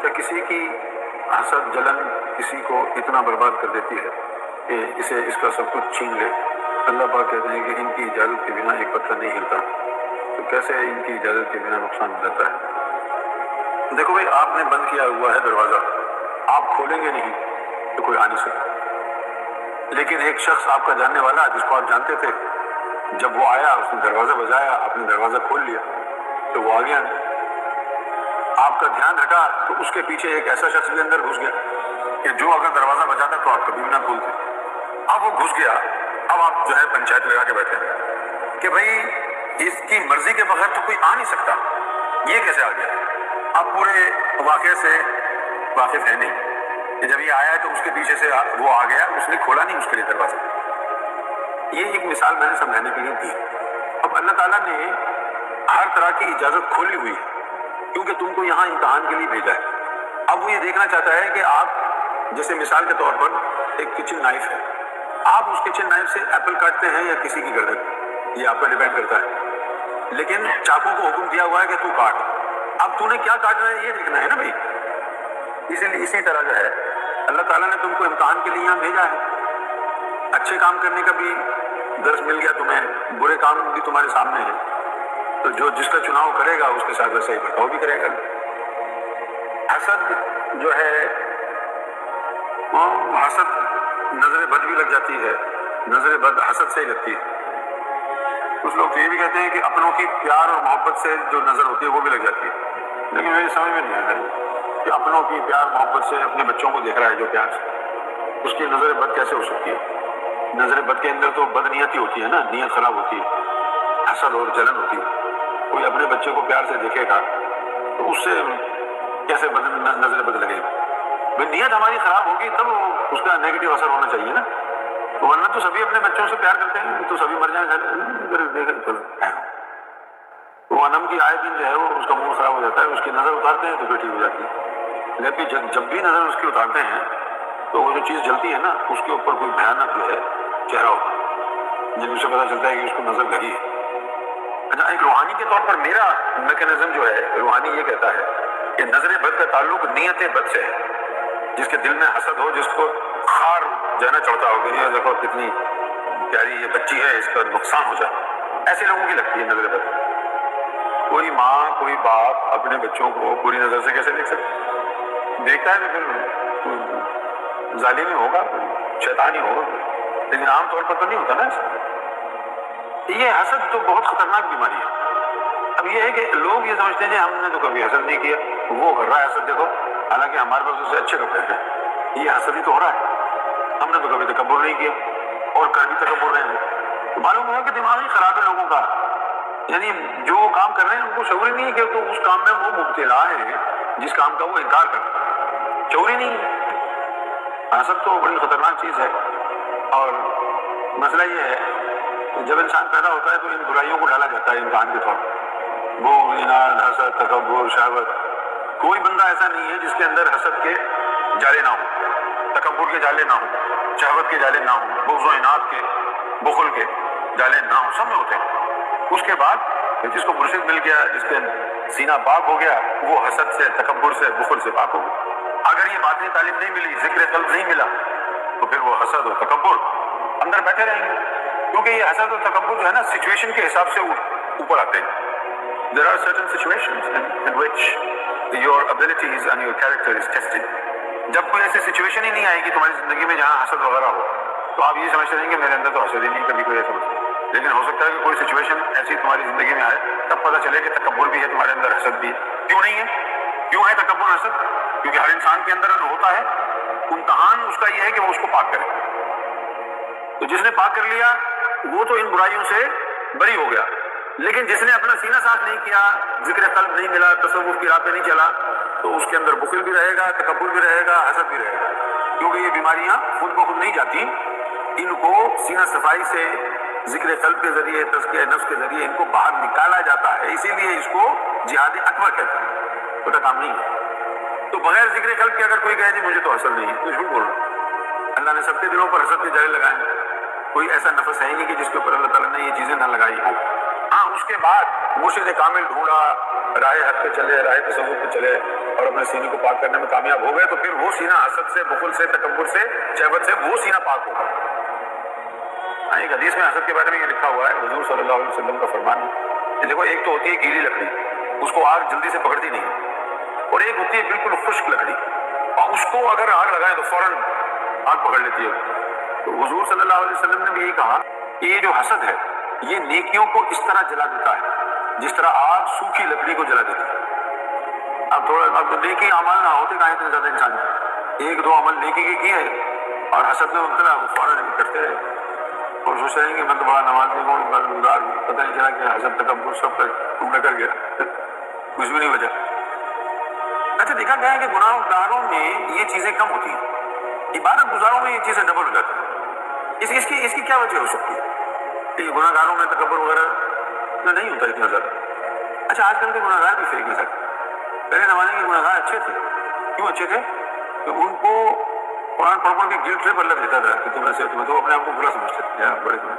کہ کسی کی حسد جلن کسی کو اتنا برباد کر دیتی ہے کہ اسے اس کا سب کچھ چھین لے. اللہ پاک کہتے ہیں کہ ان کی اجازت کے بنا ایک پتھر نہیں ہلتا، تو کیسے ان کی اجازت کے بنا نقصان ہو جاتا ہے. دیکھو بھائی، آپ نے بند کیا ہوا ہے دروازہ، آپ کھولیں گے نہیں تو کوئی آ نہیں سکتا. لیکن ایک شخص آپ کا جاننے والا جس کو آپ جانتے تھے، جب وہ آیا، اس نے دروازہ بجایا، آپ نے دروازہ کھول لیا تو وہ آ گیا. آپ کا دھیان ہٹا تو اس کے پیچھے ایک ایسا شخص بھی اندر گھس گیا کہ جو اگر دروازہ بجاتا تو آپ کبھی بھی نہ کھولتے. اب وہ گھس گیا، اب آپ جو ہے پنچایت لگا کے بیٹھے ہیں کہ بھائی اس کی مرضی کے بغیر تو کوئی آ نہیں سکتا، یہ کیسے آ گیا. آپ پورے واقعے سے واقف ہے نہیں کہ جب یہ آیا تو اس کے پیچھے سے وہ آ گیا، اس نے کھولا نہیں اس کے لیے دروازہ. یہ ایک مثال میں نے سمجھانے کے لیے دی. اب اللہ تعالیٰ نے ہر طرح کی اجازت کھولی ہوئی ہے کیونکہ تم کو یہاں امتحان کے لیے بھیجا ہے. اب وہ یہ دیکھنا چاہتا ہے کہ آپ جیسے مثال کے طور پر ایک کچن نائف ہے، آپ اس کچن نائف سے ایپل کاٹتے ہیں یا کسی کی گردن، یہ آپ پر ڈیپینڈ کرتا ہے. لیکن چاقو کو حکم دیا ہوا ہے کہ تو کاٹ. اب تو نے کیا کاٹنا ہے یہ دیکھنا ہے نا بھائی. اسی لیے اسی طرح جو ہے اللہ تعالیٰ نے تم کو امتحان کے لیے یہاں بھیجا ہے. اچھے کام کرنے کا بھی درس مل گیا تمہیں، برے کام بھی تمہارے سامنے ہیں، تو جو جس کا چناؤ کرے گا اس کے ساتھ ویسا ہی برتاؤ بھی کرے گا. حسد جو ہے وہ حسد نظر بد بھی لگ جاتی ہے، نظر بد حسد سے ہی لگتی ہے. کچھ لوگ تو یہ بھی کہتے ہیں کہ اپنوں کی پیار اور محبت سے جو نظر ہوتی ہے وہ بھی لگ جاتی ہے. لیکن میری سمجھ میں نہیں آتا کہ اپنوں کی پیار محبت سے اپنے بچوں کو دیکھ رہا ہے جو پیار سے، اس کی نظر بد کیسے ہو سکتی ہے. نظر بد کے اندر تو بد نیتی ہوتی ہے نا، نیت خراب ہوتی ہے، حسد اور جلن ہوتی ہے. کوئی اپنے بچے کو پیار سے دیکھے گا تو اس سے کیسے نظر بد لگے گی. نیت ہماری خراب ہوگی تب اس کا نیگیٹو اثر ہونا چاہیے نا. ورنہ تو سبھی اپنے بچوں سے پیار کرتے ہیں، تو سبھی مر جائیں گے. وہ انم کی آئے دن جو ہے وہ اس کا موڈ خراب ہو جاتا ہے، اس کی نظر اتارتے ہیں تو پھر ٹھیک ہو جاتی ہے. لیکن جب بھی نظر اس کی اتارتے ہیں تو وہ جو چیز جلتی ہے نا اس کے اوپر کوئی بھیانک جو ہے چہرہ ہوتا ہے جن سے پتا چلتا ہے کہ اس کو نظر لگی ہے. اچھا، ایک روحانی کے طور پر میرا میکینزم جو ہے روحانی یہ کہتا ہے کہ نظر بد کا تعلق نیت بد سے ہے. جس کے دل میں حسد ہو، جس کو خار جو ہے نا چڑھتا ہو کہ یہ دیکھو کتنی پیاری یہ بچی ہے، اس کا نقصان ہو جائے، ایسے لوگوں کی لگتی ہے نظر بد. کوئی ماں کوئی باپ اپنے بچوں کو بری نظر سے کیسے دیکھ سکتے؟ دیکھتا ہے تو پھر ظالم ہی ہوگا، شیطان ہی ہوگا، لیکن عام طور پر تو نہیں ہوتا نا ایسا. یہ حسد تو بہت خطرناک بیماری ہے. اب یہ ہے کہ لوگ یہ سمجھتے ہیں ہم نے تو کبھی حسد نہیں کیا، وہ کر رہا ہے حسد دیکھو، حالانکہ ہمارے پاس اس سے اچھے کپڑے ہیں. یہ حسد ہی تو ہو رہا ہے، ہم نے تو کبھی تکبر نہیں کیا اور کر بھی تکبر رہے ہیں. تو معلوم ہوا کہ دماغ ہی خراب ہے لوگوں کا. یعنی جو کام کر رہے ہیں ان کو شعور ہی نہیں ہے کہ تو اس کام میں وہ مبتلا ہے جس کام کا وہ انکار کرتا ہے. شعور ہی نہیں ہے. حسد تو بڑی خطرناک چیز ہے. اور مسئلہ یہ ہے کہ جب انسان پیدا ہوتا ہے تو ان برائیوں کو ڈالا جاتا ہے امتحان کے طور پر. بغض، اناد، حسد، تکبر، شہوت. کوئی بندہ ایسا نہیں ہے جس کے اندر حسد کے جالے نہ ہوں، تکبر کے جالے نہ ہوں، شہوت کے جالے نہ ہوں، بغض و اناد کے، بخل کے جالے نہ ہوں. سب میں ہوتے ہیں. اس کے بعد جس کو مرشد مل گیا، جس کے سینہ پاک ہو گیا، وہ حسد سے، تکبر سے، بخل سے پاک ہو گیا. اگر یہ باطنی تعلیم نہیں ملی، ذکر قلب نہیں ملا، تو پھر وہ حسد اور تکبر اندر بیٹھے رہیں گے. کیونکہ یہ حسد اور تکبر جو ہے نا سچویشن کے حساب سے اوپر آتے ہیں. There are certain situations in which your abilities and your character is tested. جب کوئی ایسی سچویشن ہی نہیں آئے گی تمہاری زندگی میں جہاں حسد وغیرہ ہو، تو آپ یہ سمجھتے رہیں گے میرے اندر تو حسد ہی نہیں، کبھی کوئی ایسا مسئلہ. لیکن ہو سکتا ہے کہ کوئی سچویشن ایسی تمہاری زندگی میں آئے تب پتہ چلے کہ تکبر بھی ہے تمہارے اندر، حسد بھی ہے. کیوں نہیں ہے؟ کیوں ہے تکبر حسد؟ کیونکہ ہر انسان کے اندر ہوتا ہے. امتحان اس کا یہ ہے کہ وہ اس کو پاک کرے. تو جس نے پاک کر لیا وہ تو ان برائیوں سے بری ہو گیا. لیکن جس نے اپنا سینہ صاف نہیں کیا، ذکر قلب نہیں ملا، تصوف کی راہ پہ نہیں چلا، تو اس کے اندر بخل بھی رہے گا، تکبر بھی رہے گا، حسد بھی رہے گا. کیونکہ یہ بیماریاں خود بخود نہیں جاتی، ان کو سینہ صفائی سے، ذکر قلب کے ذریعے، تزکیہ نفس کے ذریعے ان کو باہر نکالا جاتا ہے. اسی لیے اس کو جہاد اکبر کہتے ہیں. چھوٹا کام نہیں ہے. تو بغیر ذکر قلب کے اگر کوئی کہے جی مجھے تو حسد نہیں ہے، تو جھوٹ بول رہا ہے. اللہ نے سب کے دلوں پر حسد کے جالے لگائے ہیں. کوئی ایسا نفس ہے ہی نہیں کہ جس کے اوپر اللہ تعالیٰ نے یہ چیزیں نہ لگائی ہوں. ہاں اس کے بعد مرشد کامل ڈھونڈا، راہ حق پہ چلے، راہ تصوف پہ چلے اور اپنے سینے کو پاک کرنے میں کامیاب ہو گئے، تو پھر وہ سینہ حسد سے، بخل سے، تکبر سے، شہوت سے وہ سینہ پاک ہوگا۔ ایک حدیث میں حسد کے بارے میں یہ لکھا ہوا ہے، حضور صلی اللہ علیہ وسلم کا فرمان ہے کہ دیکھو، ایک تو ہوتی ہے گیلی لکڑی، اس کو آگ جلدی سے پکڑتی نہیں، اور ایک ہوتی ہے بالکل خشک لکڑی، اور اس کو اگر آگ لگائے تو فوراً آگ پکڑ لیتی ہے۔ تو حضور صلی اللہ علیہ وسلم نے بھی یہی کہا کہ یہ جو حسد ہے یہ نیکیوں کو اس طرح جلا دیتا ہے جس طرح آگ سوکھی لکڑی کو جلا دیتی ہے۔ اب نیکی عمل نہ ہوتے کہیں اتنے زیادہ انسان ایک دو عمل نیکی کے کیے اور حسد میں مبتلا، وہ فوراً کرتے رہے اور سوچ رہے ہیں کہ میں دوبارہ نماز نہیں ہوں، گزار ہوں، پتہ نہیں چلا کہ حسد تکبر سب ٹوٹا کر گیا، کچھ بھی نہیں بچا۔ اچھا، دیکھا گیا ہے کہ گناہ گاروں میں یہ چیزیں کم ہوتی ہیں، عبادت گزاروں میں یہ چیزیں ڈبل ہو جاتی ہیں۔ اس کی کیا وجہ ہو سکتی ہے کہ گناہ گاروں میں تکبر وغیرہ نہیں ہوتا اتنا زیادہ؟ اچھا، آج کل کے گناہ گار بھی فیک نہیں سکتے۔ پہلے زمانے کے گناہ گار اچھے تھے، کیوں اچھے تھے؟ کہ ان کو قرآن پڑھ پڑھ کے گلٹ ٹرپ اللہ دیتا تھا کہ تم ایسے، تم تو اپنے آپ کو برا سمجھتے تھے بڑے تمہیں۔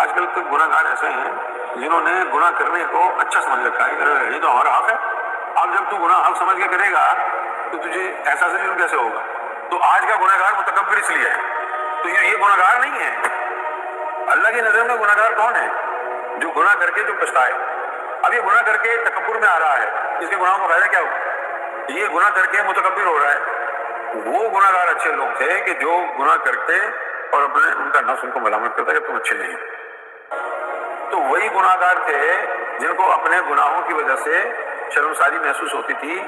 آج کل کے گناہ گار ایسے ہیں جنہوں نے گناہ کرنے کو اچھا سمجھ رکھا ہے کہ یہ تو ہمارا حق ہے۔ اب جب تو گناہ حق سمجھ کے کرے گا تو تجھے احساس جرم کیسے ہوگا؟ تو آج کا گناہ گار متکبر اس لیے ہے، تو یہ گناہ گار نہیں ہے۔ اللہ کی نظر میں گناہ گار کون ہے؟ جو گناہ کر کے جو پچھتائے۔ اب یہ گناہ کر کے تکبر میں آ رہا ہے، اس کے گناہوں کا فائدہ کیا ہوگا؟ یہ گناہ کر کے متکبر ہو رہا ہے۔ وہ گناہ گار اچھے لوگ تھے کہ جو گناہ کرتے اور اپنے ان کا نفس ان کو ملامت کرتا کہ تم اچھے نہیں ہو۔ تو وہی گناہ گار تھے جن کو اپنے گناہوں کی وجہ سے شرمساری محسوس ہوتی تھی،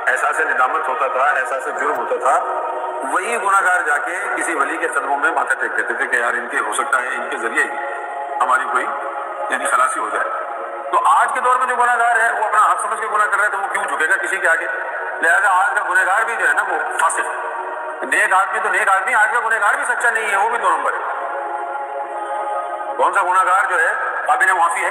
احساس ندامت ہوتا تھا، احساس جرم ہوتا تھا۔ وہی گناہ گار جا کے کسی ولی کے قدموں میں ماتھا ٹیک دیتے تھے کہ یار ان کے ہو سکتا ہے ان کے ذریعے ہی ہماری کوئی یعنی خلاصی ہو جائے۔ تو آج کے دور میں جو گناہ گار ہے وہ اپنا حق سمجھ کے گناہ کر رہا ہے تو وہ کیوں جھکے گا کسی کے آگے؟ لہٰذا آج کا گنہ گار بھی جو ہے نا وہ فاسق ہے۔ نیک آدمی تو نیک آدمی، آج کا گنہ گار بھی سچا نہیں ہے، وہ بھی دو نمبر ہے۔ کون سا گناہ گار جو ہے قابل معافی ہے؟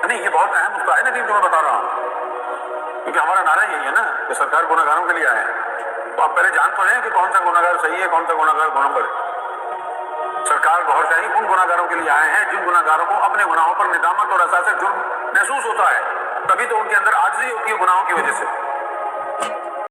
نہیں، یہ بہت اہم نقطہ ہے نا کہ میں بتا رہا ہوں، کیونکہ ہمارا نعرہ یہی ہے نا کہ سرکار گناہ گاروں کے لیے آئے ہیں، تو آپ پہلے جان تو لیں کہ کون سا گناہ گار صحیح ہے، کون سا گناہ گار دو نمبر ہے۔ سرکار بہت چاہیے ان گناہ گاروں کے لیے آئے ہیں جن گناہ گاروں کو اپنے گناہوں پر ندامت اور احساس جرم محسوس ہوتا ہے، تبھی تو ان کے اندر عاجزی ہوتی ہے گناہوں کی وجہ سے۔